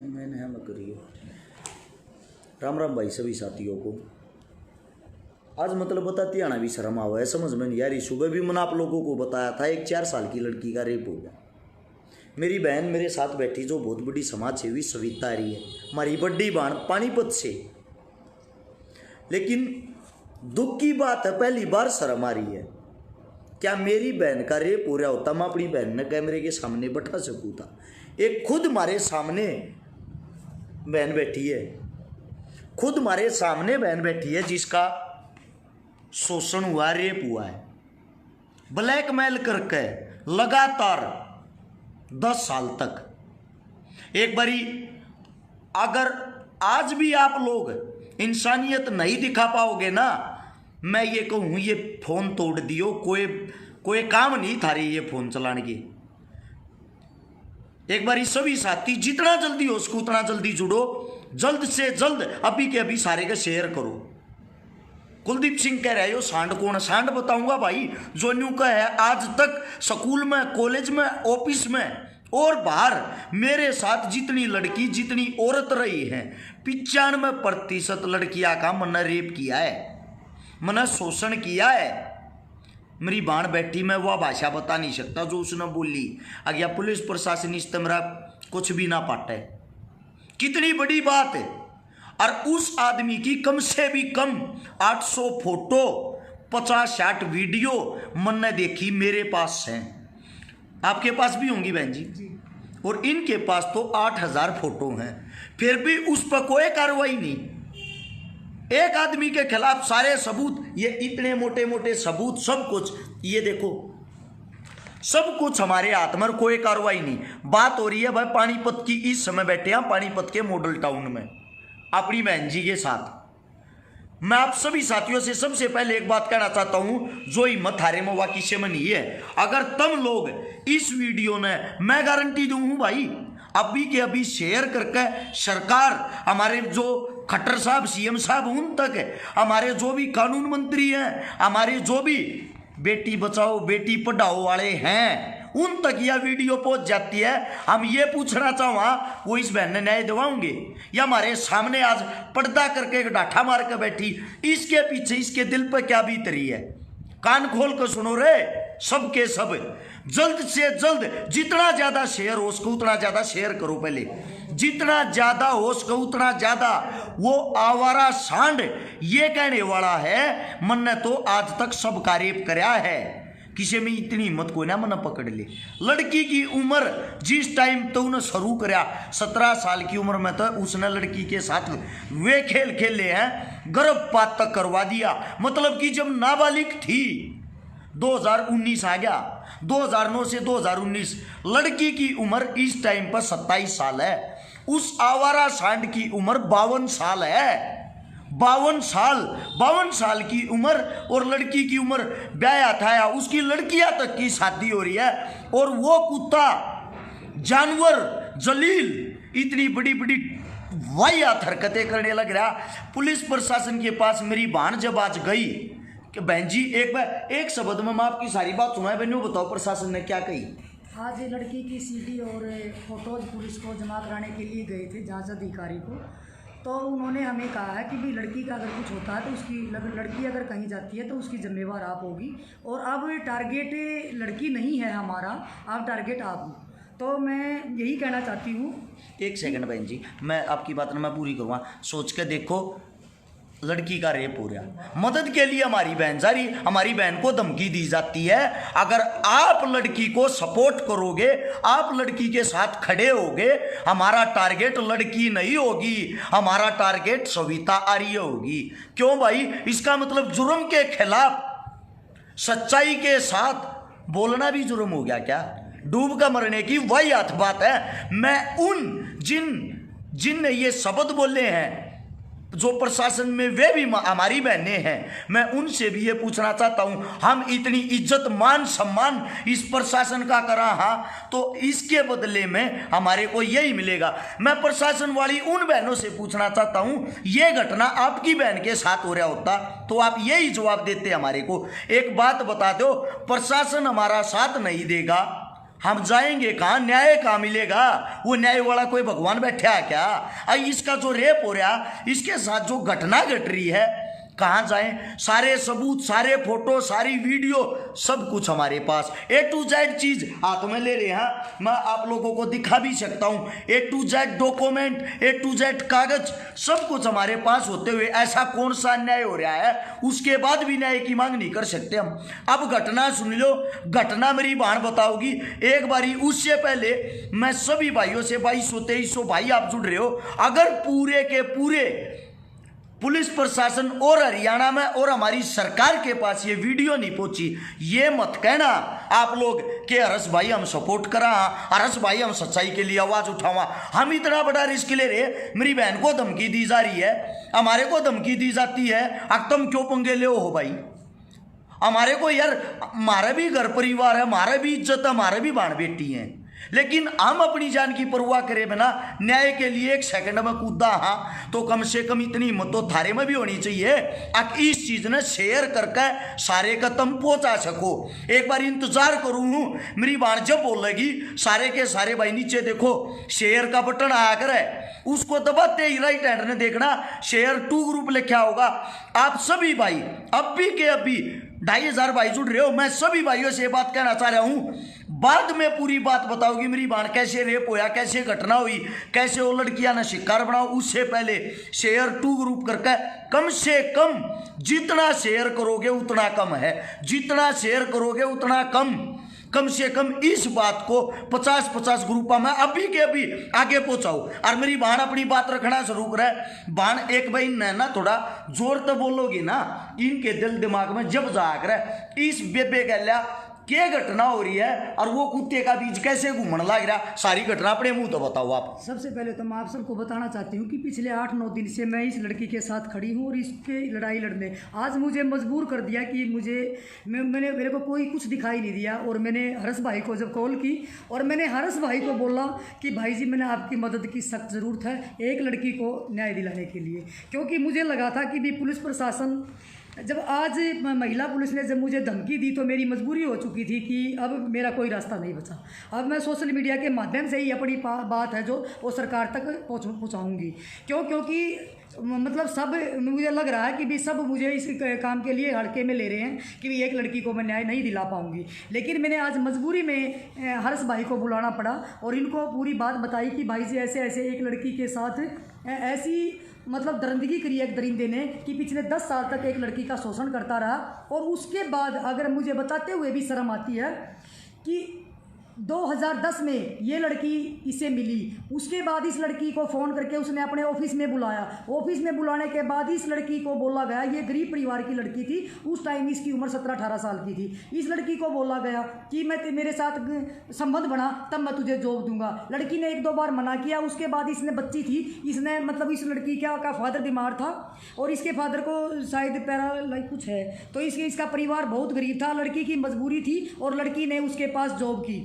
मैंने हम करिए। राम राम भाई सभी साथियों को। आज मतलब बताती आना भी शर्म आवा है, समझ में नहीं यार। सुबह भी मैंने आप लोगों को बताया था, एक 4 साल की लड़की का रेप हो गया। मेरी बहन मेरे साथ बैठी जो बहुत बड़ी समाज सेवी सविता रही है, हमारी बड़ी बहन पानीपत से। लेकिन दुख की बात है, पहली बार शर्म आ रही है। क्या मेरी बहन का रेप हो रहा होता मैं अपनी बहन ने कैमरे के सामने बैठा सकूँ था? एक खुद हमारे सामने बहन बैठी है, खुद हमारे सामने बहन बैठी है जिसका शोषण हुआ, रेप हुआ है, ब्लैकमेल करके लगातार 10 साल तक। एक बारी अगर आज भी आप लोग इंसानियत नहीं दिखा पाओगे ना, मैं ये कहूँ ये फोन तोड़ दियो, कोई काम नहीं था रही ये फोन चलाने की। एक बारी सभी साथी जितना जल्दी हो सको उतना जल्दी जुड़ो, जल्द से जल्द अभी के अभी सारे का शेयर करो। कुलदीप सिंह कह रहे हो सांड कौन? सांड बताऊंगा भाई, जो न्यू का है आज तक स्कूल में, कॉलेज में, ऑफिस में और बाहर मेरे साथ जितनी लड़की जितनी औरत रही है, 95% लड़कियां का मैंने रेप किया है, मैंने शोषण किया है। मेरी बाण बैठी, मैं वह भाषा बता नहीं सकता जो उसने बोली। अगर पुलिस प्रशासन इस तरह कुछ भी ना पाटे, कितनी बड़ी बात है। और उस आदमी की कम से भी कम 800 फोटो, 50-60 वीडियो मैंने देखी, मेरे पास हैं, आपके पास भी होंगी बहन जी। और इनके पास तो 8000 फोटो हैं, फिर भी उस पर कोई कार्रवाई नहीं। एक आदमी के खिलाफ सारे सबूत, ये इतने मोटे मोटे सबूत, सब कुछ ये देखो, सब कुछ हमारे हाथ में, कोई कार्रवाई नहीं। बात हो रही है भाई पानीपत की, इस समय बैठे हैं पानीपत के मॉडल टाउन में अपनी बहन जी के साथ। मैं आप सभी साथियों से सबसे पहले एक बात कहना चाहता हूं, जो हिम्मत हारे में वाकई से में नहीं है। अगर तुम लोग इस वीडियो ने, मैं गारंटी दूं भाई, अभी के अभी शेयर करके सरकार, हमारे जो खट्टर साहब सीएम साहब उन तक है, हमारे जो भी कानून मंत्री हैं, हमारे जो भी बेटी बचाओ बेटी पढ़ाओ वाले हैं, उन तक यह वीडियो पहुंच जाती है। हम ये पूछना चाहूँगा, वो इस बहन ने न्याय दिवाओगे या हमारे सामने आज पर्दा करके एक डाठा मार के बैठी, इसके पीछे इसके दिल पर क्या बीत रही है? कान खोल कर सुनो रे सबके सब। जल्द से जल्द जितना ज्यादा शेयर हो सके उतना ज्यादा शेयर करो, पहले जितना ज्यादा हो सके उतना ज्यादा। वो आवारा सांड ये कहने वाला है मैंने तो आज तक सबका रेप कराया है, किसी में इतनी हिम्मत कोई ना मना पकड़ ले। लड़की की उम्र जिस टाइम तो उन्हें शुरू करा 17 साल की उम्र में, तो उसने लड़की के साथ वे खेल खेले हैं, गर्भपात तक करवा दिया। मतलब कि जब नाबालिग थी, 2019 आ गया, 2009 से 2019, लड़की की उम्र इस टाइम पर 27 साल है, उस आवारा सांड की उम्र 52 साल है। 52 साल की उम्र, और लड़की की उम्र ब्याया था, उसकी लड़कियां तक की शादी हो रही है। और वो कुत्ता जानवर जलील इतनी बड़ी बड़ी वाहियात हरकतें करने लग रहा। पुलिस प्रशासन के पास मेरी बहन जब आज गई कि बहन जी एक शब्द में मैं आपकी सारी बात सुनाए, बहनों बताओ प्रशासन ने क्या कही? आज लड़की की सीडी और फोटोज पुलिस को जमा कराने के लिए गए थे जांच अधिकारी को, तो उन्होंने हमें कहा है कि भाई लड़की का अगर कुछ होता है तो उसकी, लड़की अगर कहीं जाती है तो उसकी जिम्मेवार आप होगी, और अब टारगेट लड़की नहीं है हमारा, अब टारगेट आप हो। तो मैं यही कहना चाहती हूँ। एक सेकंड बहन जी, मैं आपकी बात ना मैं पूरी करूँगा। सोच के देखो, लड़की का रेप हो रहा, मदद के लिए हमारी बहन जा रही, हमारी बहन को धमकी दी जाती है। अगर आप लड़की को सपोर्ट करोगे, आप लड़की के साथ खड़े होगे, हमारा टारगेट लड़की नहीं होगी, हमारा टारगेट सविता आर्य होगी। क्यों भाई? इसका मतलब जुर्म के खिलाफ सच्चाई के साथ बोलना भी जुर्म हो गया क्या? डूब का मरने की वही अर्थ बात है। मैं उन जिन ने ये शब्द बोले हैं, जो प्रशासन में वे भी हमारी बहनें हैं, मैं उनसे भी ये पूछना चाहता हूं, हम इतनी इज्जत मान सम्मान इस प्रशासन का करा, हाँ, तो इसके बदले में हमारे को यही मिलेगा। मैं प्रशासन वाली उन बहनों से पूछना चाहता हूं, ये घटना आपकी बहन के साथ हो रहा होता तो आप यही जवाब देते हमारे को। एक बात बता दो, प्रशासन हमारा साथ नहीं देगा हम जाएंगे कहाँ, न्याय कहाँ मिलेगा? वो न्याय वाला कोई भगवान बैठा है क्या? इसका जो रेप हो रहा, इसके साथ जो घटना घट रही है, कहाँ जाएं? सारे सबूत, सारे फोटो, सारी वीडियो, सब कुछ हमारे पास A to Z चीज हाथ में ले रहे हैं। मैं आप लोगों को दिखा भी सकता हूँ A to Z document, A to Z कागज, सब कुछ हमारे पास होते हुए ऐसा कौन सा अन्याय हो रहा है, उसके बाद भी न्याय की मांग नहीं कर सकते हम? अब घटना सुन लो, घटना मेरी बहन बताओगी एक बारी। उससे पहले मैं सभी भाइयों से, 2200-2300 भाई आप जुड़ रहे हो, अगर पूरे के पूरे पुलिस प्रशासन और हरियाणा में और हमारी सरकार के पास ये वीडियो नहीं पहुंची, ये मत कहना आप लोग कि हरस भाई हम सपोर्ट करा, हरस भाई हम सच्चाई के लिए आवाज उठावा। हम इतना बड़ा रिस्क ले रहे, मेरी बहन को धमकी दी जा रही है, हमारे को धमकी दी जाती है, अब तुम क्यों पंगे ले हो भाई? हमारे को यार, हमारे भी घर परिवार है, हमारे भी इज्जत है, हमारे भी बाण बेटी हैं, लेकिन हम अपनी जान की परवाह करे बिना न्याय के लिए एक सेकंड में कूदा, हाँ, तो कम से कम इतनी हिम्मत तो थारे में भी होनी चाहिए अब इस चीज ने शेयर करके सारे का तुम पहुंचा सको। एक बार इंतजार करूँ, मेरी बाण जब बोलेगी सारे के सारे भाई नीचे देखो शेयर का बटन आया करे, उसको दबाते ही राइट हैंड ने देखना शेयर 2 ग्रुप लिखा होगा। आप सभी भाई अब भी के अभी 2500 भाई जुड़ रहे हो, मैं सभी भाइयों से बात कहना चाह रहा हूं, बाद में पूरी बात बताओगी मेरी बाण कैसे रेप होया, कैसे घटना हुई, कैसे वो लड़कियां ने शिकार बनाओ। उससे पहले शेयर 2 ग्रुप करके कम से कम जितना शेयर करोगे उतना कम है, जितना शेयर करोगे उतना कम से कम इस बात को 50-50 ग्रुपों में अभी के अभी आगे पहुंचाओ। और मेरी बहन अपनी बात रखना शुरू करे, बहन एक भाई ना थोड़ा जोर तो बोलोगी ना, इनके दिल दिमाग में जब जाग रहा है इस बेबे गैल्या क्या घटना हो रही है और वो कुत्ते का बीज कैसे घूमने लग रहा, सारी घटना अपने मुंह तो बताओ आप। सबसे पहले तो मैं आप सबको बताना चाहती हूँ कि पिछले 8-9 दिन से मैं इस लड़की के साथ खड़ी हूँ और इसके लड़ाई लड़ने आज मुझे मजबूर कर दिया कि मेरे को कोई कुछ दिखाई नहीं दिया। और मैंने हरस भाई को जब कॉल की और मैंने हरस भाई को बोला कि भाई जी मैंने आपकी मदद की सख्त ज़रूरत है एक लड़की को न्याय दिलाने के लिए, क्योंकि मुझे लगा था कि भी पुलिस प्रशासन जब आज महिला पुलिस ने जब मुझे धमकी दी तो मेरी मजबूरी हो चुकी थी कि अब मेरा कोई रास्ता नहीं बचा। अब मैं सोशल मीडिया के माध्यम से ही अपनी बात है जो वो सरकार तक पहुंचाऊंगी। क्योंकि मतलब सब मुझे लग रहा है कि भी सब मुझे इस काम के लिए हल्के में ले रहे हैं कि भी एक लड़की को मैं न्याय नहीं दिला पाऊंगी। लेकिन मैंने आज मजबूरी में हर्ष भाई को बुलाना पड़ा और इनको पूरी बात बताई कि भाई जी ऐसे ऐसे एक लड़की के साथ ऐसी मतलब दरिंदगी करी एक दरिंदे ने कि पिछले 10 साल तक एक लड़की का शोषण करता रहा। और उसके बाद अगर मुझे बताते हुए भी शर्म आती है कि 2010 में ये लड़की इसे मिली, उसके बाद इस लड़की को फ़ोन करके उसने अपने ऑफिस में बुलाया। ऑफिस में बुलाने के बाद इस लड़की को बोला गया, ये गरीब परिवार की लड़की थी, उस टाइम इसकी उम्र 17-18 साल की थी। इस लड़की को बोला गया कि मैं मेरे साथ संबंध बना तब मैं तुझे जॉब दूंगा। लड़की ने 1-2 बार मना किया। उसके बाद इसने बच्ची थी, इसने मतलब इस लड़की का फादर बीमार था और इसके फादर को शायद पैरालाइज कुछ है, तो इसका परिवार बहुत गरीब था। लड़की की मजबूरी थी और लड़की ने उसके पास जॉब की।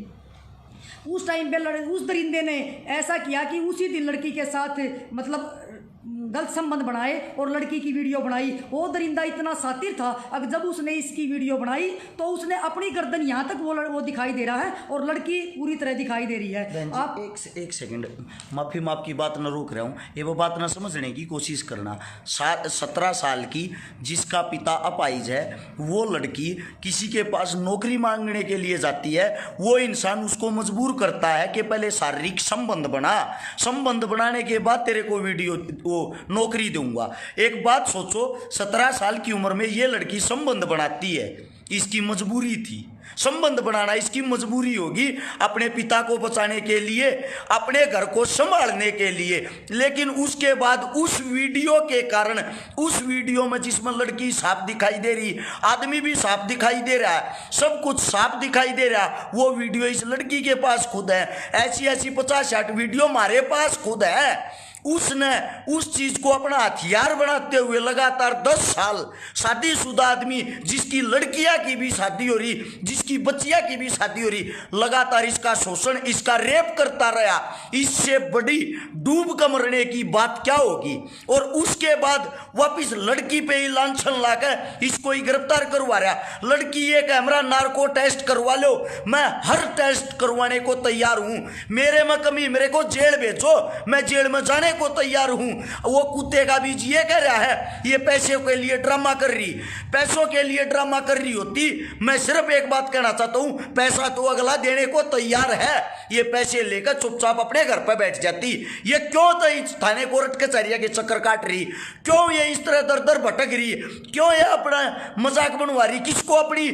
उस टाइम पे उस दरिंदे ने ऐसा किया कि उसी दिन लड़की के साथ मतलब गलत संबंध बनाए और लड़की की वीडियो बनाई। वो दरिंदा इतना सातिर था, अब जब उसने इसकी वीडियो बनाई तो उसने अपनी गर्दन यहाँ तक वो दिखाई दे रहा है और लड़की पूरी तरह दिखाई दे रही है। आप एक सेकंड माफी माफ की बात न रोक रहा हूँ, ये वो बात न समझने की कोशिश करना। 17 साल की जिसका पिता अपाहिज है वो लड़की किसी के पास नौकरी मांगने के लिए जाती है, वो इंसान उसको मजबूर करता है कि पहले शारीरिक संबंध बनाने के बाद तेरे को वीडियो वो नौकरी दूंगा। एक बात सोचो, 17 साल की उम्र में ये लड़की संबंध बनाती है, इसकी मजबूरी थी। संबंध बनाना इसकी मजबूरी होगी अपने पिता को बचाने के लिए, अपने घर को संभालने के लिए। लेकिन उसके बाद उस वीडियो के कारण, उस वीडियो में जिसमें लड़की साफ दिखाई दे रही, आदमी भी साफ दिखाई दे रहा है, सब कुछ साफ दिखाई दे रहा, वो वीडियो इस लड़की के पास खुद है। ऐसी 50-60 वीडियो हमारे पास खुद है। उसने उस चीज को अपना हथियार बनाते हुए लगातार 10 साल शादीशुदा आदमी, जिसकी लड़कियां की भी शादी हो रही, जिसकी बच्चियां की भी शादी हो रही, लगातार इसका शोषण, इसका रेप करता रहा। इससे बड़ी डूब कर मरने की बात क्या होगी। और उसके बाद वापिस लड़की पे ही लांछन लाकर इसको ही गिरफ्तार करवा रहा। लड़की ये कैमरा नार्को टेस्ट करवा लो, मैं हर टेस्ट करवाने को तैयार हूं, मेरे में कमी, मेरे को जेल भेजो, मैं जेल में जाने को तैयार हूं। वो कुत्ते का बीज ये कह रहा है ये पैसे के लिए ड्रामा कर रही, पैसों के लिए ड्रामा कर रही होती। मैं सिर्फ एक बात कहना चाहता हूं, पैसा तो अगला देने को तैयार है, ये पैसे लेकर चुपचाप अपने घर पर बैठ जाती। ये क्यों तो थाने कोर्ट कचहरिया के चक्कर काट रही, क्यों ये इस तरह दर दर भटक रही, क्यों ये अपना मजाक बनवा रही। किसको अपनी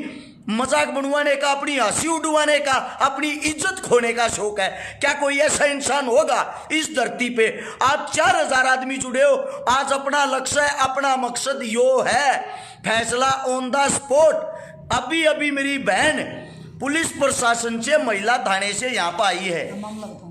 मजाक बनवाने का, अपनी हंसी उड़वाने का, अपनी इज्जत खोने का शौक है? क्या कोई ऐसा इंसान होगा इस धरती पे? आप 4000 आदमी जुड़े हो, आज अपना लक्ष्य है, अपना मकसद यो है, फैसला ऑन द स्पॉट। अभी अभी मेरी बहन पुलिस प्रशासन से, महिला थाने से यहाँ पर आई है।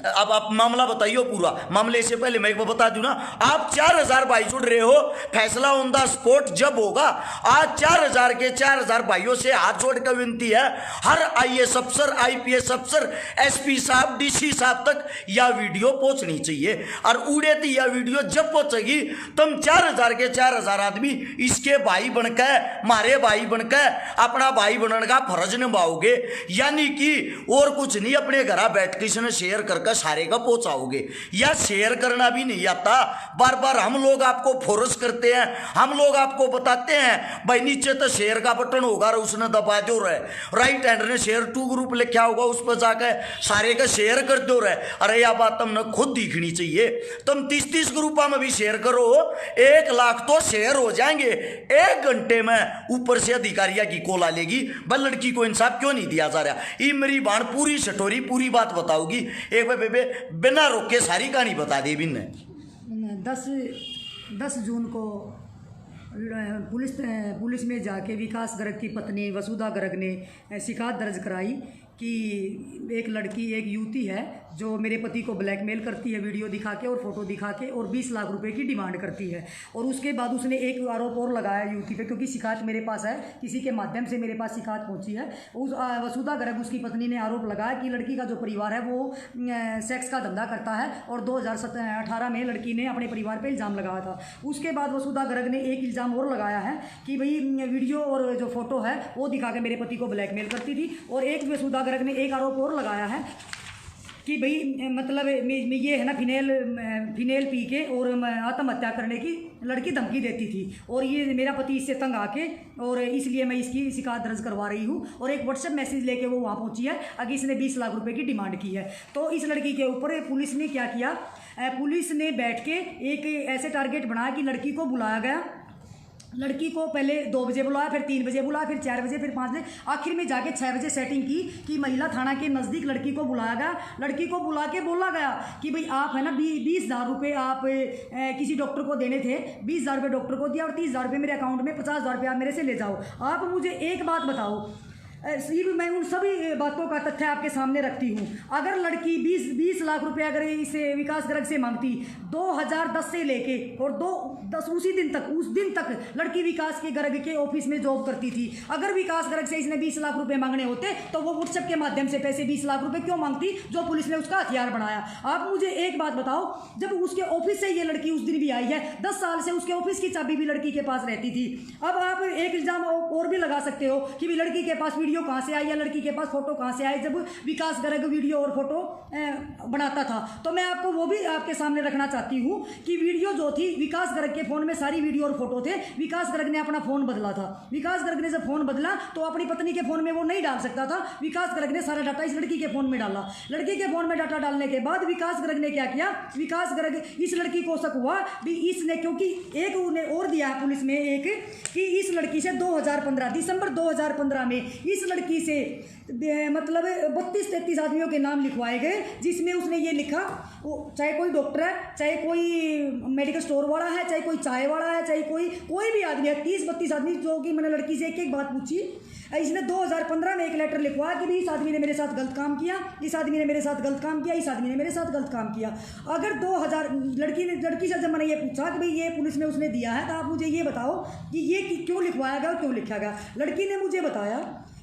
अब आप मामला बताइए पूरा। मामले से पहले मैं एक बार बता दूं ना, आप 4000 भाई जुड़ रहे हो, फैसला ऑन द स्पॉट जब होगा। आज 4000 के 4000 भाइयों से हाथ जोड़ कर विनती है, हर IAS अफसर, IPS अफसर, SP साहब, DC साहब तक यह वीडियो पहुंचनी चाहिए। और उड़े थी यह वीडियो जब पहुंचेगी, तुम 4000 के 4000 आदमी इसके भाई बनकर, मारे भाई बनकर अपना भाई बनने का फर्ज निभाओगे। यानी कि और कुछ नहीं, अपने घर बैठ के इसने शेयर करके सारे का पहुंचाओगे। या शेयर करना भी नहीं आता, बार बार हम लोग आपको फोर्स करते हैं, हम लोग आपको बताते हैं भाई नीचे तो शेयर का बटन होगा, उसने दबा दो रहे, राइट हैंड ने शेयर टू ग्रुप लिखा होगा, उस पर जाकर सारे का शेयर कर दो रहे। अरे यह बात तुमने खुद दिखनी चाहिए। तुम 30-30 ग्रुपा में भी शेयर करो, 1 लाख तो शेयर हो जाएंगे 1 घंटे में। ऊपर से अधिकारिया की कॉल लेगी, भाई लड़की को इंसाफ क्यों नहीं दिया जा रहा। ये मेरी बाण पूरी सटोरी पूरी बात बताओगी, एक बार बेबे बिना रोके सारी कहानी बता दी। बिन 10 जून को पुलिस में जाके विकास गर्ग की पत्नी वसुधा गर्ग ने शिकायत दर्ज कराई कि एक लड़की, एक युवती है जो मेरे पति को ब्लैकमेल करती है, वीडियो दिखा के और फोटो दिखा के, और 20 लाख रुपए की डिमांड करती है। और उसके बाद उसने एक आरोप और लगाया युवती पे, क्योंकि शिकायत मेरे पास है, किसी के माध्यम से मेरे पास शिकायत पहुंची है। उस वसुधा गर्ग, उसकी पत्नी ने आरोप लगाया कि लड़की का जो परिवार है वो सेक्स का धंधा करता है, और 2018 में लड़की ने अपने परिवार पर इल्ज़ाम लगाया था। उसके बाद वसुधा गर्ग ने एक इल्ज़ाम और लगाया है कि भाई वीडियो और जो फोटो है वो दिखा के मेरे पति को ब्लैकमेल करती थी। और एक वसुधा गर्ग ने एक आरोप और लगाया है कि भाई मतलब ये है ना, फिनेल पी के और आत्महत्या करने की लड़की धमकी देती थी, और ये मेरा पति इससे तंग आके, और इसलिए मैं इसकी शिकायत दर्ज करवा रही हूँ। और एक व्हाट्सएप मैसेज लेके वो वहाँ पहुँची है, अगर इसने 20 लाख रुपए की डिमांड की है। तो इस लड़की के ऊपर पुलिस ने क्या किया, पुलिस ने बैठ के एक ऐसे टारगेट बनाया कि लड़की को बुलाया गया। लड़की को पहले 2 बजे बुलाया, फिर 3 बजे बुलाया, फिर 4 बजे, फिर 5 बजे, आखिर में जाके 6 बजे सेटिंग की कि महिला थाना के नज़दीक लड़की को बुलाया गया। लड़की को बुला के बोला गया कि भाई आप है ना 20,000 रुपये आप किसी डॉक्टर को देने थे, 20,000 रुपये डॉक्टर को दिया, और 30,000 रुपये मेरे अकाउंट में, 50,000 रुपये आप मेरे से ले जाओ। आप मुझे एक बात बताओ, सिर्फ मैं उन सभी बातों का तथ्य आपके सामने रखती हूँ। अगर लड़की 20 लाख रुपए अगर इसे विकास गर्ग से मांगती, 2010 से लेके और 10 उस दिन तक लड़की विकास के गर्ग के ऑफिस में जॉब करती थी। अगर विकास गर्ग से इसने 20 लाख रुपए मांगने होते तो वो व्हाट्सएप के माध्यम से पैसे 20 लाख रुपए क्यों मांगती, जो पुलिस ने उसका हथियार बनाया। आप मुझे एक बात बताओ, जब उसके ऑफिस से ये लड़की उस दिन भी आई है, 10 साल से उसके ऑफिस की चाबी भी लड़की के पास रहती थी। अब आप एक इल्जाम और भी लगा सकते हो कि लड़की के पास वीडियो कहाँ से आई या लड़की के पास फोटो कहाँ से आई, जब विकास गर्ग वीडियो और फोटो बनाता था। तो मैं आपको वो भी आपके सामने रखना चाहती हूँ कि वीडियो जो थी विकास गर्ग के फोन में सारी वीडियो और फोटो थे। विकास गर्ग ने अपना फोन बदला था। विकास गर्ग ने जब फोन बदला तो अपनी पत्नी के फोन में वो नहीं डाल सकता था। विकास गर्ग ने सारा डाटा इस लड़की के फोन में डाला। लड़की के फोन में डाटा डालने के बाद विकास गर्ग ने क्या किया, विकास गर्ग इस लड़की को शक हुआ भी इसने, क्योंकि एक उन्हें और दिया है पुलिस में एक कि इस लड़की से 2015 दिसंबर 2015 में इस लड़की से मतलब 32-33 आदमियों के नाम लिखवाए गए, जिसमें उसने ये लिखा, चाहे कोई डॉक्टर है, चाहे कोई मेडिकल स्टोर वाला है, चाहे कोई चाय वाला है, चाहे कोई भी आदमी है, 30-32 आदमी, जो कि मैंने लड़की से एक एक बात पूछी इसने 2015 में एक लेटर लिखवाया कि भाई इस आदमी ने मेरे साथ गलत काम किया, इस आदमी ने मेरे साथ गलत काम किया, इस आदमी ने मेरे साथ गलत काम किया। अगर 2000 लड़की से जब मैंने ये पूछा कि भाई ये पुलिस में उसने दिया है, तो आप मुझे ये बताओ कि ये क्यों लिखवाया गया और क्यों लिखा गया। लड़की ने मुझे बताया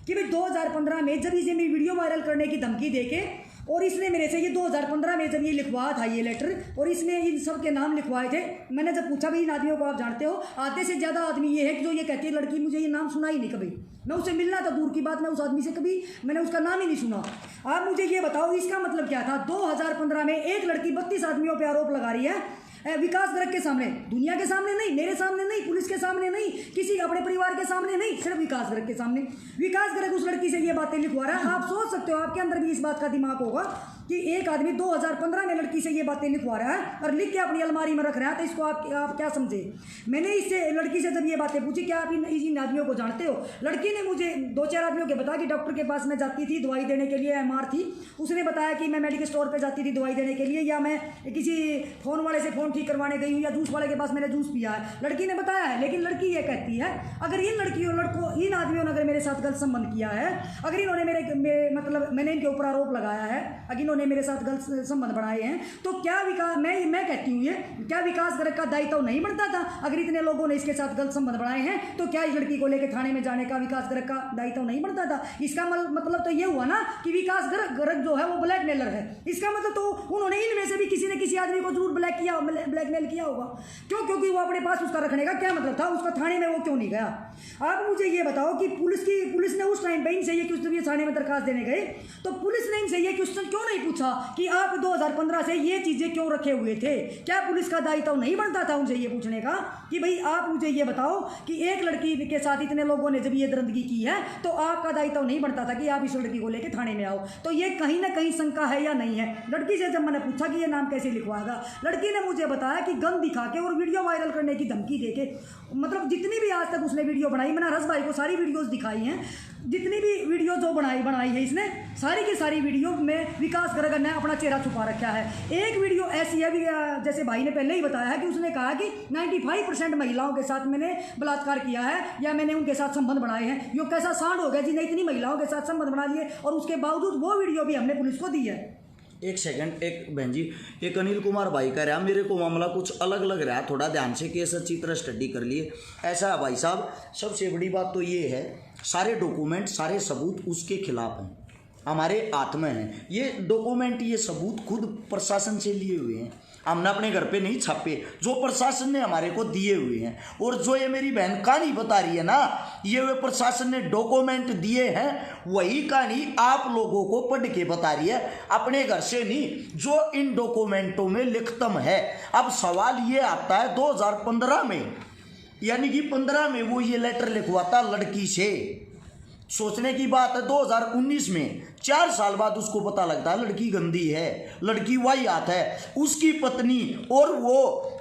कि भाई 2015 में जब इसे मेरी वीडियो वायरल करने की धमकी देके, और इसने मेरे से ये 2015 में जब ये लिखवाया था ये लेटर, और इसने इन सब के नाम लिखवाए थे। मैंने जब पूछा भी इन आदमियों को आप जानते हो, आधे से ज़्यादा आदमी ये है कि जो ये कहती है लड़की मुझे ये नाम सुना ही नहीं कभी, मैं उससे मिलना था दूर की बात, मैं उस आदमी से कभी मैंने उसका नाम ही नहीं सुना। आप मुझे ये बताओ इसका मतलब क्या था। 2015 में एक लड़की 32 आदमियों पर आरोप लगा रही है विकास गर्ग के सामने, दुनिया के सामने नहीं, मेरे सामने नहीं, पुलिस के सामने नहीं, किसी अपने परिवार के सामने नहीं, सिर्फ विकास गर्ग के सामने। विकास गर्ग उस लड़की से ये बातें लिखवा रहा है। आप सोच सकते हो, आपके अंदर भी इस बात का दिमाग होगा कि एक आदमी 2015 में लड़की से ये बातें लिखवा रहा है और लिख के अपनी अलमारी में रख रहा है, तो इसको आप क्या समझे। मैंने इससे लड़की से जब ये बातें पूछी, क्या आप इन आदमियों को जानते हो, लड़की ने मुझे 2-4 आदमियों के बताया कि डॉक्टर के पास मैं जाती थी दवाई देने के लिए, MR थी, उसने बताया कि मैं मेडिकल स्टोर पर जाती थी दवाई देने के लिए, या मैं किसी फ़ोन वाले से फ़ोन ठीक करवाने गई हूँ, या जूस वाले के पास मैंने जूस पिया है, लड़की ने बताया है। लेकिन लड़की ये कहती है अगर इन लड़कों इन आदमियों ने अगर मेरे साथ गलत संबंध किया है, अगर इन्होंने मेरे मतलब मैंने इनके ऊपर आरोप लगाया है, अगर इन्होंने मेरे साथ गलत संबंध बनाए हैं, तो क्या विकास मैं कहती हूँ ये क्या विकास गर्ग का दायित्व नहीं बनता था। अगर इतने लोगों ने इसके साथ गलत संबंध बनाए हैं, तो क्या इस लड़की को लेकर थाने में जाने का विकास गर्ग का दायित्व नहीं बनता था। इसका मतलब तो ये हुआ ना कि विकास गर्ग जो है वो ब्लैकमेलर है। इसका मतलब तो उन्होंने इनमें से भी किसी ने किसी आदमी को जरूर ब्लैकमेल किया होगा। क्यों? क्योंकि वो अपने पास उसका रखने का क्या मतलब था, उसका थाने में वो क्यों नहीं गया। आप मुझे ये बताओ कि पुलिस ने उस टाइम पे इनसे ये कि जब ये थाने में दरखास्त देने गए, तो पुलिस ने इनसे ये क्वेश्चन क्यों नहीं पूछा कि आप 2015 से ये चीज़ें क्यों रखे हुए थे। क्या पुलिस का दायित्व नहीं बनता था उनसे ये पूछने का कि भाई आप मुझे ये बताओ कि एक लड़की के साथ इतने लोगों ने जब ये दरिंदगी की है, तो आपका दायित्व नहीं बनता था कि आप इस लड़की को लेकर थाने में आओ। तो ये कहीं ना कहीं शंका है या नहीं है। लड़की से जब मैंने पूछा कि ये नाम कैसे लिखवाएगा, लड़की ने मुझे बताया कि गन दिखा के और वीडियो वायरल करने की धमकी देके, मतलब जितनी भी आज तक उसने वीडियो बनाई, मैंने हरस भाई को सारी वीडियोस दिखाई हैं, जितनी भी वीडियो जो बनाई है इसने, सारी की सारी वीडियो में विकास गर्ग ने अपना चेहरा छुपा रखा है। एक वीडियो ऐसी है जैसे भाई ने पहले ही बताया है कि उसने कहा कि 95% महिलाओं के साथ मैंने बलात्कार किया है या मैंने उनके साथ संबंध बनाए हैं। यो कैसा सांड हो गया जिन्हें इतनी महिलाओं के साथ संबंध बना लिए, और उसके बावजूद वो वीडियो भी हमने पुलिस को दी है। एक सेकंड, एक बहन जी, एक अनिल कुमार भाई कह रहा मेरे को मामला कुछ अलग लग रहा है, थोड़ा ध्यान से केस अच्छी तरह स्टडी कर लिए। ऐसा है भाई साहब, सबसे बड़ी बात तो ये है सारे डॉक्यूमेंट सारे सबूत उसके खिलाफ हैं, हमारे हाथ में हैं। ये डॉक्यूमेंट ये सबूत खुद प्रशासन से लिए हुए हैं, हमने अपने घर पे नहीं छापे, जो प्रशासन ने हमारे को दिए हुए हैं। और जो ये मेरी बहन कहानी बता रही है ना, ये वे प्रशासन ने डॉक्यूमेंट दिए हैं, वही कहानी आप लोगों को पढ़ के बता रही है, अपने घर से नहीं, जो इन डॉक्यूमेंटों में लिखतम है। अब सवाल ये आता है 2015 में, यानी कि 15 में वो ये लेटर लिखवाता लड़की से। सोचने की बात है 2019 में 4 साल बाद उसको पता लगता है लड़की गंदी है, लड़की वाहियात है। उसकी पत्नी और वो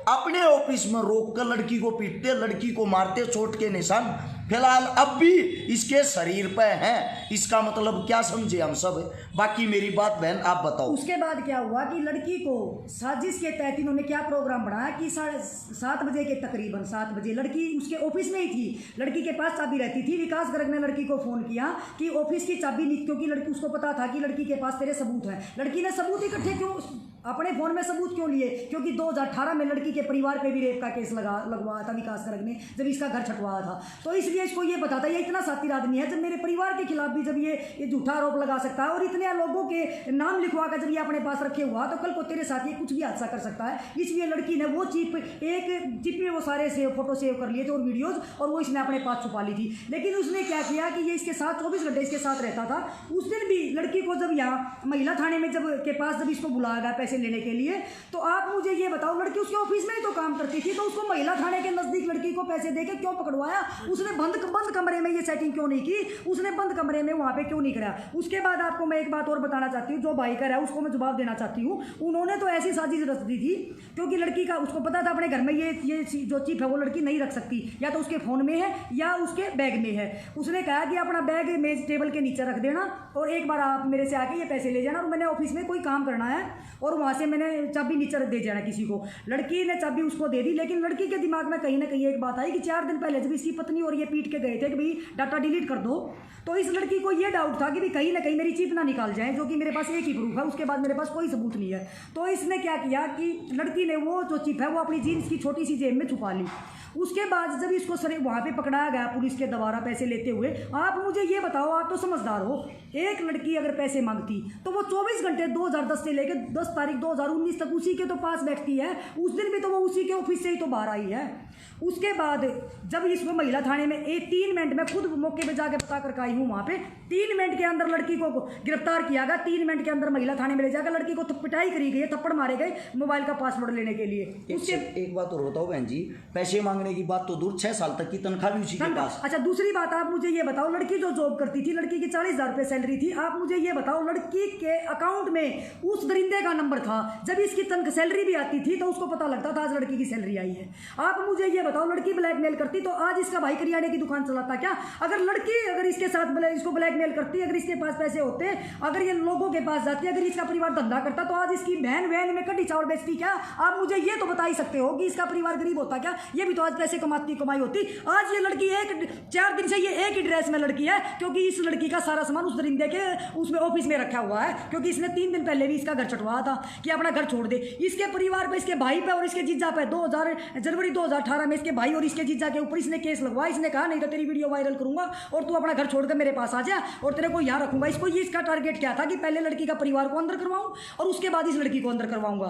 अपने ऑफिस में रोककर लड़की को पीटते, लड़की को मारते, चोट के निशान फिलहाल अब भी इसके शरीर पे हैं। इसका मतलब क्या समझे हम सब। बाकी मेरी बात बहन आप बताओ। उसके बाद क्या हुआ कि लड़की को साजिश के तहत इन्होंने क्या प्रोग्राम बनाया कि 7:30 बजे के तकरीबन 7 बजे लड़की उसके ऑफिस में ही थी, लड़की के पास चाबी रहती थी। विकास गर्ग ने लड़की को फोन किया कि ऑफिस की चाबी नहीं, क्योंकि लड़की उसको पता था कि लड़की के पास तेरे सबूत हैं। लड़की ने सबूत इकट्ठे क्यों अपने फोन में सबूत क्यों लिए, क्योंकि 2018 में लड़की के परिवार पे भी रेप का केस लगवाया था विकास गर्ग ने, जब इसका घर छटवाया था। तो इसलिए इसको ये पता था ये इतना सातिर आदमी है, जब मेरे परिवार के खिलाफ भी जब ये झूठा आरोप लगा सकता है और इतने लोगों के नाम लिखवा कर जब ये अपने पास रखे हुआ, तो कल को तेरे साथ ये कुछ भी हादसा कर सकता है। इसलिए लड़की ने वो चिप में वो सारे फोटो सेव कर लिए थे और वीडियोज, और वो इसने अपने पास छुपा ली थी। लेकिन उसने क्या किया कि ये इसके साथ 24 घंटे इसके साथ रहता था। उस दिन भी लड़की को जब यहाँ महिला थाने में जब इसको बुलाया गया पैसे लेने के लिए, तो आप मुझे ये बताओ, लड़की उसके ऑफिस में ही तो काम करती थी, तो उसको महिला थाने के नजदीक लड़की को पैसे देके क्यों पकड़वाया? उसने बंद कमरे में ये सेटिंग क्यों नहीं की? उसने बंद कमरे में वहां पे क्यों नहीं कराया? उसके बाद आपको मैं एक बात और बताना चाहती हूँ, जो भाई कर रहा है उसको मैं जवाब देना चाहती हूँ। उन्होंने तो ऐसी साजिश रच दी थी, क्योंकि लड़की का उसको पता था अपने घर में ये जो चिप है वो लड़की नहीं रख सकती, या तो उसके फोन में है या उसके बैग में है। उसने कहा कि अपना बैग मेज टेबल के नीचे रख देना और एक बार आप मेरे से आके ये पैसे ले जाना, और मैंने ऑफिस में कोई काम करना है और वहाँ से मैंने चाबी नीचे दे जाना किसी को, लड़की ने चाबी उसको दे दी। लेकिन लड़की के दिमाग में कहीं ना कहीं एक बात आई कि 4 दिन पहले जब इसकी पत्नी और ये पीट के गए थे कि भाई डाटा डिलीट कर दो, तो इस लड़की को ये डाउट था कि भाई कहीं ना कहीं मेरी चिप ना निकाल जाए, जो कि मेरे पास एक ही प्रूफ है, उसके बाद मेरे पास कोई सबूत नहीं है। तो इसने क्या किया कि लड़की ने वो जो चिप है वो अपनी जीन्स की छोटी सी जेब में छुपा ली। उसके बाद जब इसको सर वहाँ पे पकड़ाया गया पुलिस के द्वारा पैसे लेते हुए, आप मुझे ये बताओ, आप तो समझदार हो, एक लड़की अगर पैसे मांगती तो वो 24 घंटे 2010 से लेकर 10 तारीख 2019 तक उसी के तो पास बैठती है। उस दिन भी तो वो उसी के ऑफिस से ही तो बाहर आई है। उसके बाद जब इसको महिला थाने में 3 मिनट में खुद मौके पे जाके पता करके आई हूँ, वहाँ पे 3 मिनट के अंदर लड़की को गिरफ्तार किया गया। 3 मिनट के अंदर महिला थाने में ले जाकर लड़की को पिटाई करी गई, थप्पड़ मारे गए मोबाइल का पासवर्ड लेने के लिए। उसके एक बात और बताओ बहन जी, पैसे मांगने की बात तो दूर, 6 साल तक की तनख्वाह भी उसी के पास। अच्छा, दूसरी बात आप मुझे ये बताओ, लड़की जो जॉब करती थी, लड़की की 40,000 रुपये सैलरी थी। आप मुझे ये बताओ, लड़की के अकाउंट में उस दरिंदे का नंबर था। जब इसकी सैलरी भी आती थी तो उसको पता लगता था आज लड़की की सैलरी आई है। आप मुझे ये बताओ, लड़की ब्लैकमेल करती तो आज इसका भाई करियाने की दुकान चलाता क्या? अगर इसके साथ इसको ब्लैकमेल करती, अगर इसके पास पैसे होते, अगर ये लोगों के पास जाती, अगर इसका परिवार धंधा करता, तो आज इसकी बहन वहन में कड्डी चावल बेचती क्या? आप मुझे ये तो बता ही सकते हो कि इसका परिवार गरीब होता क्या? ये भी तो आज पैसे कमाई होती। आज ये लड़की 4 दिन से ये एक ही ड्रेस में लड़की है, क्योंकि इस लड़की का सारा सामान उस दरिंदे के उसमें ऑफिस में रखा हुआ है, क्योंकि इसने 3 दिन पहले भी इसका घर छुटवाया था कि अपना घर छोड़ दे। इसके परिवार पे, इसके भाई पे और इसके जीजा पे जनवरी 2018 में इसके भाई और इसके जीजा के ऊपर इसने केस लगवाया। इसने कहा नहीं तो तेरी वीडियो वायरल करूंगा और तू अपना घर छोड़कर मेरे पास आ जा और तेरे को यहाँ रखूंगा। इसका टारगेट क्या था कि पहले लड़की का परिवार को अंदर करवाऊं और उसके बाद इस लड़की को अंदर करवाऊंगा।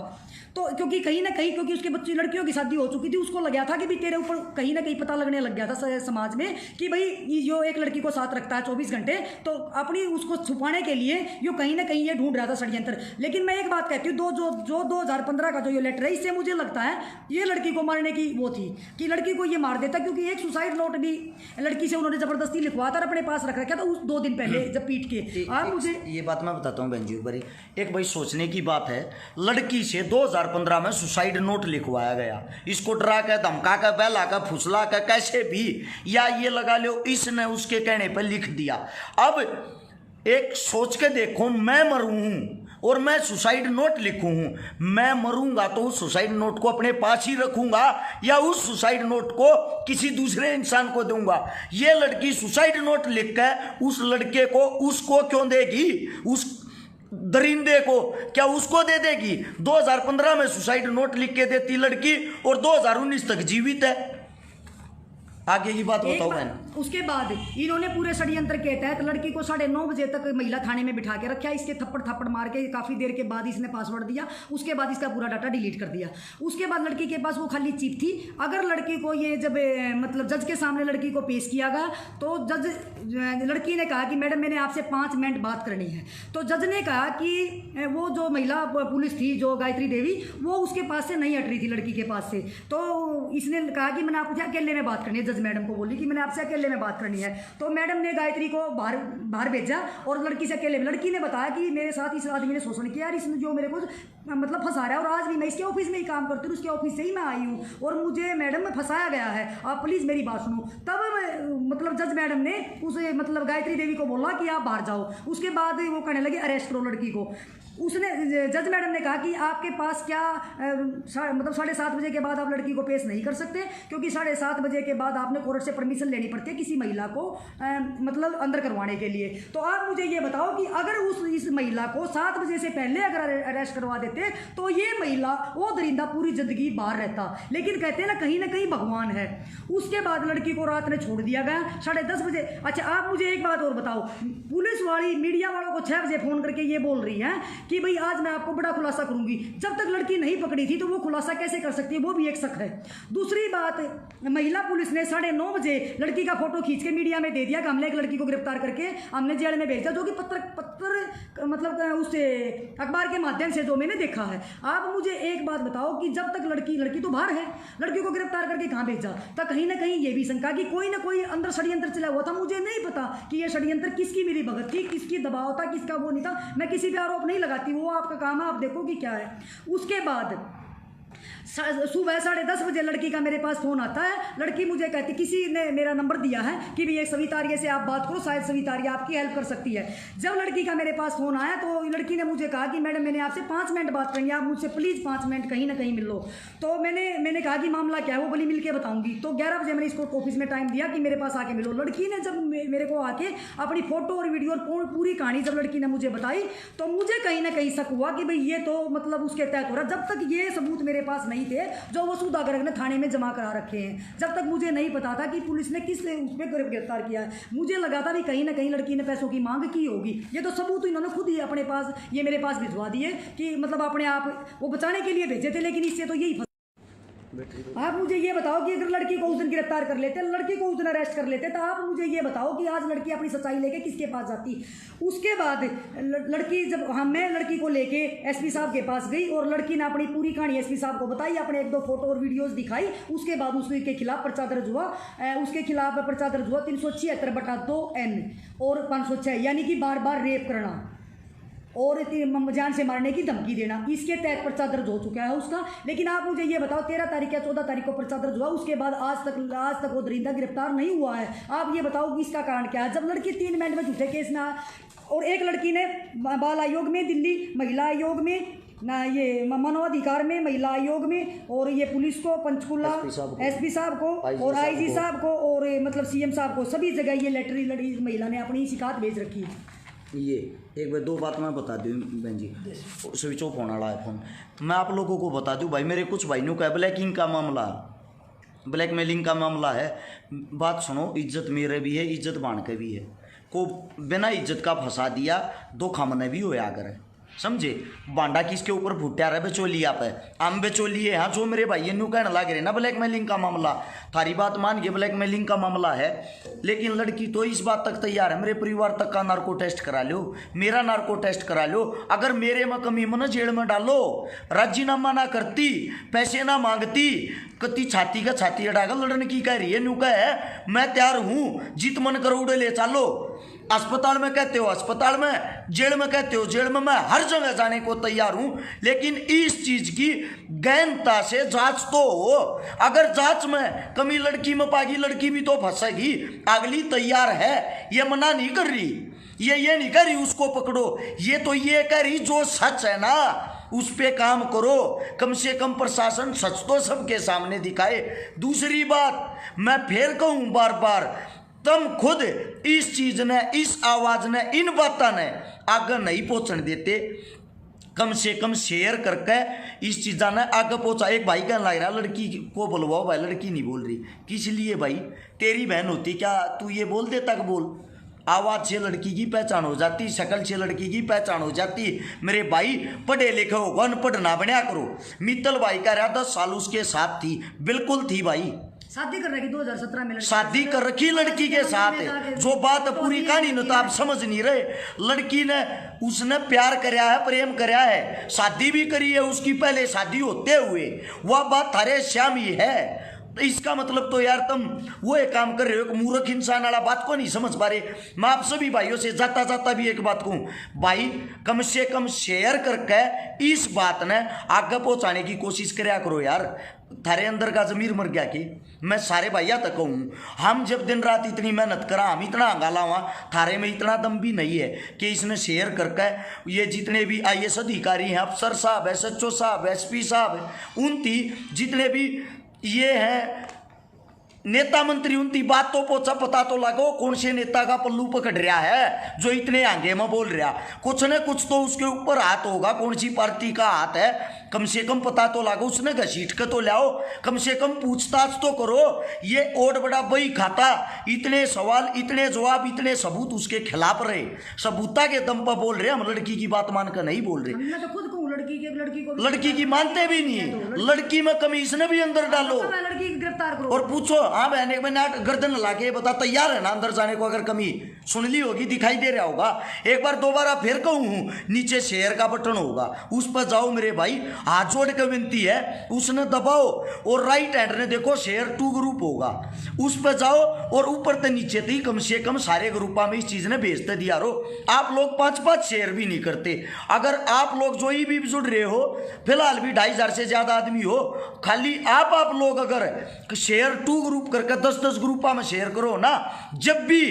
तो क्योंकि कहीं ना कहीं, क्योंकि उसके बच्चे लड़कियों की शादी हो चुकी थी, उसको लगा था कि भाई तेरे ऊपर कहीं ना कहीं पता लगने लग गया था समाज में कि भाई जो एक लड़की को साथ रखता है 24 घंटे, तो अपनी उसको छुपाने के लिए यो कहीं ना कहीं ये ढूंढ रहा था षड्यंत्र। लेकिन मैं एक बात कहती हूँ, 2015 का जो ये लेटर है, इससे मुझे लगता है ये लड़की को मारने की वो थी कि लड़की को ये मार देता, क्योंकि एक सुसाइड नोट भी लड़की से उन्होंने जबरदस्ती लिखवा था और अपने पास रख रखा था उस 2 दिन पहले जब पीट के। आप मुझे ये बात मैं बताता हूँ बहन जी, एक भाई सोचने की बात है, लड़की से 2015 में सुसाइड नोट लिखवाया गया, इसको डरा कर, धमका कर, बहला कर, फुसला कर, कैसे भी, या ये लगा लो इसने उसके कहने पर लिख दिया। अब एक सोच के देखो, मैं मरूं हूं और मैं सुसाइड नोट लिखूं हूं, मैं मरूंगा तो उस सुसाइड नोट को अपने पास ही रखूंगा या उस सुसाइड नोट को किसी दूसरे इंसान को दूंगा? ये लड़की सुसाइड नोट लिख कर उस लड़के को, उसको क्यों देगी? उस दरिंदे को क्या उसको दे देगी? 2015 में सुसाइड नोट लिख के देती लड़की और 2019 तक जीवित है। आगे की बात बताओ बहन। उसके बाद इन्होंने पूरे षड्यंत्र के तहत लड़की को 9:30 बजे तक महिला थाने में बिठा के रखा। इसके थप्पड़ मार के काफ़ी देर के बाद इसने पासवर्ड दिया, उसके बाद इसका पूरा डाटा डिलीट कर दिया। उसके बाद लड़की के पास वो खाली चिप थी। अगर लड़की को ये जब मतलब जज के सामने लड़की को पेश किया गया तो लड़की ने कहा कि मैडम मैंने आपसे 5 मिनट बात करनी है। तो जज ने कहा कि वो जो महिला पुलिस थी, जो गायत्री देवी, वो उसके पास से नहीं हट रही थी लड़की के पास से। तो इसने कहा कि मैंने आपसे अकेले में बात करनी है। जज मैडम को बोली कि मैंने आपसे अकेले में बात करनी है। तो मैडम ने गायत्री को बाहर भेजा और लड़की से अकेले में। लड़की ने बताया कि मेरे साथ इस आदमी ने शोषण किया और इसने जो मेरे को मतलब फंसा रहा है, और आज भी मैं इसके ऑफिस में ही काम करती हूँ, उसके ऑफिस से ही मैं आई हूँ और मुझे मैडम में फंसाया गया है, आप प्लीज़ मेरी बात सुनो। तब मतलब जज मैडम ने उसे मतलब गायत्री देवी को बोला कि आप बाहर जाओ। उसके बाद वो कहने लगे अरेस्ट करो लड़की को। उसने जज मैडम ने कहा कि आपके पास क्या मतलब 7:30 बजे के बाद आप लड़की को पेश नहीं कर सकते, क्योंकि 7:30 बजे के बाद आपने कोर्ट से परमिशन लेनी पड़ती है किसी महिला को मतलब अंदर करवाने के लिए। तो आप मुझे ये बताओ कि अगर इस महिला को 7 बजे से पहले अगर अरेस्ट करवा देते तो ये महिला वो दरिंदा पूरी जिंदगी बाहर रहता। लेकिन कहते हैं ना कहीं भगवान है। उसके बाद लड़की को रात में छोड़ दिया गया 10:30 बजे। अच्छा, आप मुझे एक बात और बताओ, पुलिस वाली मीडिया वालों को 6 बजे फ़ोन करके ये बोल रही है कि भाई आज मैं आपको बड़ा खुलासा करूंगी। जब तक लड़की नहीं पकड़ी थी तो वो खुलासा कैसे कर सकती है? वो भी एक शक है। दूसरी बात, महिला पुलिस ने 9:30 बजे लड़की का फोटो खींच के मीडिया में दे दिया कि हमने एक लड़की को गिरफ्तार करके हमने जेल में भेजा, जो कि पत्र मतलब उससे अखबार के माध्यम से जो मैंने देखा है। आप मुझे एक बात बताओ कि जब तक लड़की तो बाहर है, लड़की को गिरफ्तार करके कहाँ भेजा? तो कहीं ना कहीं ये भी शंका कि कोई ना कोई अंदर षड्यंत्र चला हुआ था। मुझे नहीं पता कि ये षड्यंत्र किसकी मेरी भगत थी, किसकी दबाव था, किसका वो नहीं था। मैं किसी पे आरोप नहीं लगाती, वो आपका काम है, आप देखो कि क्या है। उसके बाद सुबह 10:30 बजे लड़की का मेरे पास फ़ोन आता है। लड़की मुझे कहती किसी ने मेरा नंबर दिया है कि भैया सविता आर्य से आप बात करो, शायद सविता आर्य आपकी हेल्प कर सकती है। जब लड़की का मेरे पास फ़ोन आया तो लड़की ने मुझे कहा कि मैडम मैंने आपसे 5 मिनट बात करनी है, आप मुझसे प्लीज़ 5 मिनट कहीं ना कहीं मिल लो। तो मैंने कहा कि मामला क्या है, वो बोली मिल के बताऊँगी। तो 11 बजे मैंने इसको ऑफिस में टाइम दिया कि मेरे पास आके मिलो। लड़की ने जब मेरे को आके अपनी फ़ोटो और वीडियो और पूरी कहानी जब लड़की ने मुझे बताई तो मुझे कहीं ना कहीं शक हुआ कि भाई ये तो मतलब उसके तहत हो रहा। जब तक ये सबूत मेरे पास नहीं थे जो वो सुधा गर्ग ने थाने में जमा करा रखे हैं, जब तक मुझे नहीं पता था कि पुलिस ने किस उस पर गिरफ्तार किया है। मुझे लगा था भी कहीं ना कहीं लड़की ने पैसों की मांग की होगी। ये तो सबूत इन्होंने खुद ही अपने पास ये मेरे पास भिजवा दिए कि मतलब अपने आप वो बचाने के लिए भेजे थे, लेकिन इससे तो यही। आप मुझे ये बताओ कि अगर लड़की को उस दिन गिरफ्तार कर लेते, लड़की को उस दिन अरेस्ट कर लेते, तो आप मुझे ये बताओ कि आज लड़की अपनी सच्चाई लेके किसके पास जाती। उसके बाद लड़की जब मैं लड़की को लेके एसपी साहब के पास गई और लड़की ने अपनी पूरी कहानी एसपी साहब को बताई, अपने 1-2 फोटो और वीडियोस दिखाई। उसके बाद उसके खिलाफ पर्चा दर्ज हुआ। उसके खिलाफ पर्चा दर्ज हुआ 376/2N और 506, यानी कि बार बार रेप करना और जान से मारने की धमकी देना, इसके तहत पर्चा दर्ज हो चुका है उसका। लेकिन आप मुझे ये बताओ 13 तारीख या 14 तारीख को पर्चा दर्ज हुआ, उसके बाद आज तक वो दरिंदा गिरफ्तार नहीं हुआ है। आप ये बताओ कि इसका कारण क्या है। जब लड़की 3 मिनट में झूठे केस में और एक लड़की ने बाल आयोग में, दिल्ली महिला आयोग में ना, ये मानवाधिकार में, महिला आयोग में, और ये पुलिस को, पंचकुला एसपी साहब को और आईजी साहब को और मतलब सीएम साहब को, सभी जगह ये लेटर लड़ी महिला ने अपनी शिकायत भेज रखी है। ये एक बार 2 बात मैं बता दूँ बहन जी, स्विच ऑफ होने वाला है फ़ोन। मैं आप लोगों को बता दूँ भाई, मेरे कुछ भाइयों का ब्लैकिंग का मामला, ब्लैकमेलिंग का मामला है। बात सुनो, इज्जत मेरे भी है, इज्जत बांध के भी है। को बिना इज्जत का फंसा दिया, 2 खामने भी होया करे, समझे। बांडा किसके ऊपर फुटा रहा है, बेचोलिया पे। हम बेचोलिए हाँ, जो मेरे भाई न्यू कहने लग रहे ना ब्लैकमेलिंग का मामला, थारी बात मान के ब्लैकमेलिंग का मामला है। लेकिन लड़की तो इस बात तक तैयार है, मेरे परिवार तक का नार्को टेस्ट करा लो, मेरा नार्को टेस्ट करा लो। अगर मेरे में कमी में ना जेल में डालो, राजीनामा ना करती, पैसे ना मांगती, कति छाती का छाती अड़ाकर लड़ने की कह रही है। न्यू कह है मैं तैयार हूँ, जीत मन करो उड़े ले चालो। अस्पताल में कहते हो अस्पताल में, जेल में कहते हो जेल में, मैं हर जगह जाने को तैयार हूं। लेकिन इस चीज की गहनता से जांच तो हो। अगर जांच में कमी लड़की में पागी, लड़की भी तो फंसेगी। अगली तैयार है, ये मना नहीं कर रही, ये नहीं कर रही उसको पकड़ो, ये तो ये कह रही जो सच है ना उस पे काम करो। कम से कम प्रशासन सच तो सबके सामने दिखाए। दूसरी बात मैं फिर कहूं बार बार, तुम खुद इस चीज ने, इस आवाज ने, इन बातों ने आगे नहीं पहुंचने देते। कम से कम शेयर करके इस चीज़ा ने आगे पहुंचा। एक भाई कहने लग रहा लड़की को बुलवाओ, भाई लड़की नहीं बोल रही। किस लिए भाई, तेरी बहन होती क्या तू ये बोल दे तक बोल। आवाज़ से लड़की की पहचान हो जाती, शक्ल से लड़की की पहचान हो जाती। मेरे भाई पढ़े लिखे हो, अनपढ़ ना बना करो। मित्तल भाई कह रहा 10 साल उसके साथ थी, बिल्कुल थी भाई। शादी कर रखी 2017 में, शादी कर रखी लड़की के साथ है। जो बात पूरी कहानी न तो आप समझ नहीं रहे। लड़की ने, उसने प्यार कराया है, प्रेम कराया है, शादी भी करी है उसकी, पहले शादी होते हुए। वह बात थारे श्याम ही है। इसका मतलब तो यार तुम वो एक काम कर रहे हो, मूर्ख इंसान वाला बात को नहीं समझ पा रहे। मैं आप सभी भाइयों से जाता जाता भी एक बात कहूँ, भाई कम से कम शेयर करके इस बात ने आगे पहुँचाने की कोशिश कराया करो यार। थारे अंदर का जमीर मर गया कि मैं सारे भैया तक कहूँ, हम जब दिन रात इतनी मेहनत करा, हम इतना हंगाला हुआ, थारे में इतना दम भी नहीं है कि इसने शेयर करके ये जितने भी IAS अधिकारी हैं, अफसर साहब, SHO साहब, SP साहब, उनकी जितने भी ये है नेता मंत्री, उनकी बात तो पोछा पता तो लगो कौन से नेता का पल्लू पकड़ रहा है जो इतने आगे में बोल रहा। कुछ न कुछ तो उसके ऊपर हाथ होगा, कौन सी पार्टी का हाथ है, कम से कम पता तो लागो। उसने घसीट के तो लाओ, कम से कम पूछताछ तो करो। ये और बड़ा बही खाता, इतने सवाल, इतने जवाब, इतने सबूत उसके खिलाफ रहे, सबूता के दम पर बोल रहे। हम लड़की की बात मान कर नहीं बोल रहे। मैं तो खुद कहूँ लड़की की मानते भी नहीं। लड़की में कमी इसने भी अंदर डालो, लड़की गिरफ्तार करो और पूछो हाँ बहन, एक मिनट गर्दन ला के बता, तैयार है ना अंदर जाने को अगर कमी सुन ली होगी, दिखाई दे रहा होगा। एक बार दोबारा फिर कहूँ, नीचे शेयर का बटन होगा, उस पर जाओ मेरे भाई, हाथ जोड़ के विनती है, उसने दबाओ और राइट हैंड ने देखो शेयर 2 ग्रुप होगा, उस पर जाओ और ऊपर से नीचे तक कम से कम सारे ग्रुपा में इस चीज ने भेजते दिया रो। आप लोग 5-5 शेयर भी नहीं करते। अगर आप लोग जो ही भी जुड़ रहे हो, फिलहाल भी 2,500 से ज्यादा आदमी हो, खाली आप लोग अगर शेयर 2 ग्रुप करके 10-10 ग्रुपा में शेयर करो ना, जब भी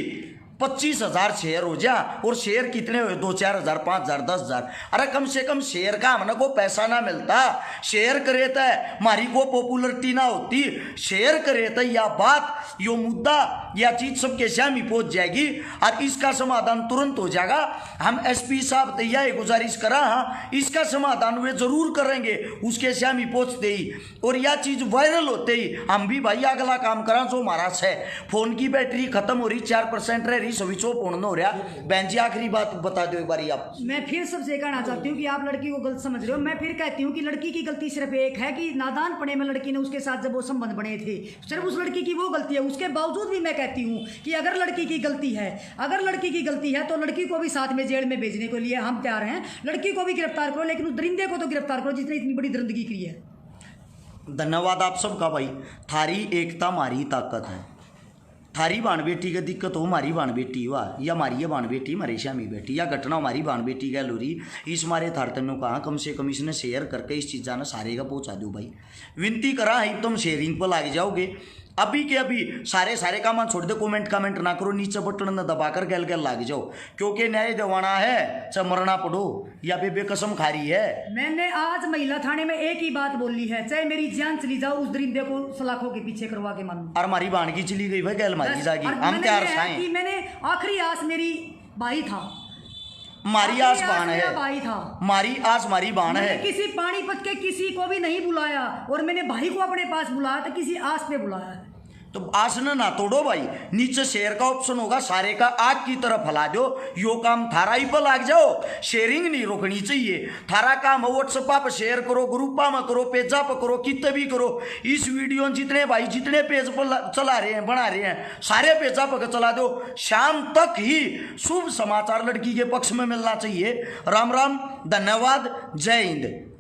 25,000 शेयर हो जा, और शेयर कितने हुए, 2-4 हज़ार, 5,000, 10,000, अरे कम से कम शेयर का हमने को पैसा ना मिलता, शेयर करे तो हमारी को पॉपुलरिटी ना होती, शेयर करे तो या बात, यो मुद्दा या चीज सबके सामने पहुंच जाएगी और इसका समाधान तुरंत हो जाएगा। हम एसपी साहब तो यह गुजारिश करा, हाँ इसका समाधान वे जरूर करेंगे उसके सामने पहुंचते ही, और यह चीज वायरल होते ही हम भी भाई अगला काम करा जो हमारा है। फोन की बैटरी खत्म हो रही, 4% रह रही, स्विच ऑफ होना हो रहा। बहन जी आखिरी बात बता दो एक बार आप। मैं फिर सबसे कहना चाहती हूँ कि आप लड़की को गलत समझ रहे हो। मैं फिर कहती हूँ कि लड़की की गलती सिर्फ एक है कि नादान पड़े में लड़की ने उसके साथ जब वो संबंध बने थे, सिर्फ उस लड़की की वो गलती है। उसके बावजूद भी मैं कहती हूँ कि अगर लड़की की गलती है, अगर लड़की की गलती है तो लड़की को भी साथ में जेल में भेजने के लिए हम तैयार हैं। लड़की को भी गिरफ्तार करो, लेकिन उस दरिंदे को तो गिरफ्तार करो जिसने इतनी बड़ी दरिंदगी की है। धन्यवाद आप सबका भाई। थारी एकता मारी ताकत है। थारी बाण बेटी की दिक्कत हो, हमारी बाण बेटी हुआ या हमारी ये बाण बेटी हमारे श्यामी बेटी, या घटना हमारी बाण बेटी गैल हो रही, इस मारे थारतनों कहा कम से कम इसने शेयर करके इस चीज़ जाना सारे का पहुँचा दो भाई। विनती करा है तुम शेयरिंग पर लग जाओगे, अभी के अभी सारे काम छोड़ दे, कमेंट ना करो, नीचे बटन न दबाकर गैल गैल लाग जाओ, क्योंकि न्याय दिवाना है चाहे मरना पड़ो, या बेकसम खा रही है। मैंने आज महिला थाने में एक ही बात बोली है, चाहे मेरी जान चली जाओ, उस दरिंदे को सलाखों के पीछे करवा के मानूं। और हमारी बाण की चली गई भाई, गैल मारी जागी, हम क्या कि मैंने आखिरी आस मेरी भाई था, मारी आस बाण है, भाई था, मारी आस मारी बाण है। किसी पानीपत के किसी को भी नहीं बुलाया, और मैंने भाई को अपने पास बुलाया तो किसी आस पे बुलाया। तो आसन ना तोड़ो भाई, नीचे शेयर का ऑप्शन होगा, सारे का आग की तरफ हला दो, यो काम थारा ही पर लाग जाओ। शेयरिंग नहीं रोकनी चाहिए, थारा काम व्हाट्सएप पर शेयर करो, ग्रुपा में करो, पेजा पर करो, कितने भी करो। इस वीडियो जितने भाई जितने पेज पर चला रहे हैं, बना रहे हैं, सारे पेजा पर चला दो। शाम तक ही शुभ समाचार लड़की के पक्ष में मिलना चाहिए। राम राम, धन्यवाद, जय हिंद।